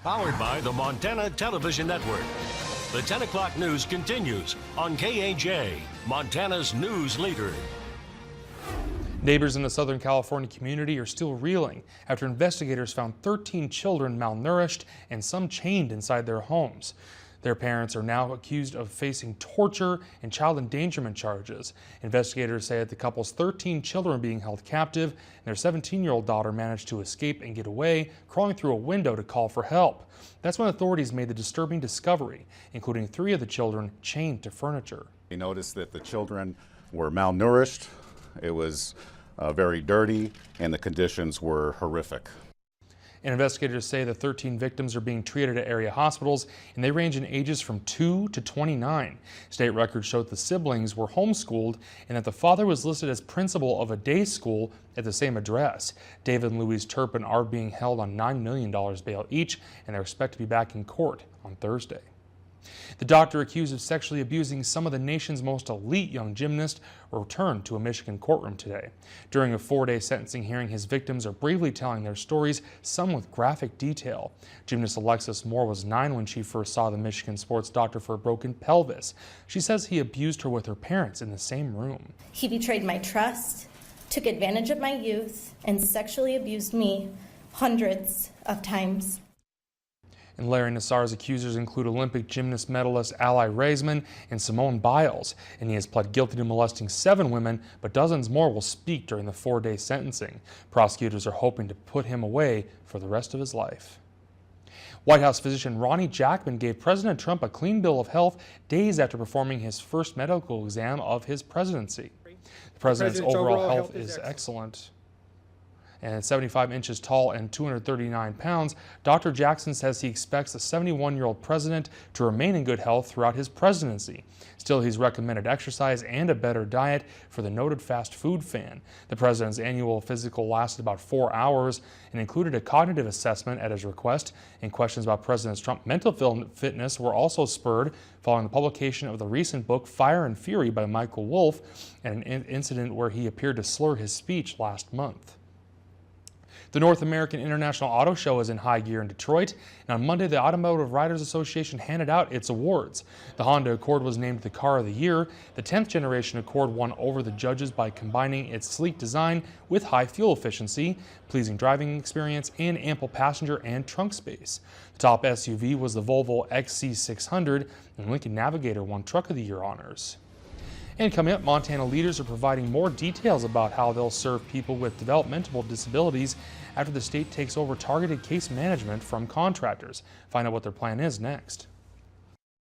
Powered by the Montana Television Network. The 10 o'clock news continues on KAJ, Montana's news leader. Neighbors in the Southern California community are still reeling after investigators found 13 children malnourished and some chained inside their homes. Their parents are now accused of facing torture and child endangerment charges. Investigators say that the couple's 13 children are being held captive, and their 17-year-old daughter managed to escape and get away, crawling through a window to call for help. That's when authorities made the disturbing discovery, including 3 of the children chained to furniture. We noticed that the children were malnourished, it was very dirty, and the conditions were horrific. And investigators say the 13 victims are being treated at area hospitals, and they range in ages from 2 to 29. State records showed the siblings were homeschooled and that the father was listed as principal of a day school at the same address. David and Louise Turpin are being held on $9 million bail each, and they're expected to be back in court on Thursday. The doctor accused of sexually abusing some of the nation's most elite young gymnasts returned to a Michigan courtroom today. During a 4-day sentencing hearing, his victims are bravely telling their stories, some with graphic detail. Gymnast Alexis Moore was 9 when she first saw the Michigan sports doctor for a broken pelvis. She says he abused her with her parents in the same room. He betrayed my trust, took advantage of my youth, and sexually abused me hundreds of times. And Larry Nassar's accusers include Olympic gymnast medalist Ally Raisman and Simone Biles, and he has pled guilty to molesting 7 women, but dozens more will speak during the 4-day sentencing. Prosecutors are hoping to put him away for the rest of his life. White House physician Ronnie Jackman gave President Trump a clean bill of health days after performing his first medical exam of his presidency. The president's overall health is excellent. And at 75 inches tall and 239 pounds, Dr. Jackson says he expects the 71-year-old president to remain in good health throughout his presidency. Still, he's recommended exercise and a better diet for the noted fast food fan. The president's annual physical lasted about 4 hours and included a cognitive assessment at his request, and questions about President Trump's mental fitness were also spurred following the publication of the recent book Fire and Fury by Michael Wolff and an incident where he appeared to slur his speech last month. The North American International Auto Show is in high gear in Detroit, and on Monday the Automotive Writers Association handed out its awards. The Honda Accord was named the Car of the Year. The 10th generation Accord won over the judges by combining its sleek design with high fuel efficiency, pleasing driving experience, and ample passenger and trunk space. The top SUV was the Volvo XC600, and Lincoln Navigator won Truck of the Year honors. And coming up, Montana leaders are providing more details about how they'll serve people with developmental disabilities after the state takes over targeted case management from contractors. Find out what their plan is next.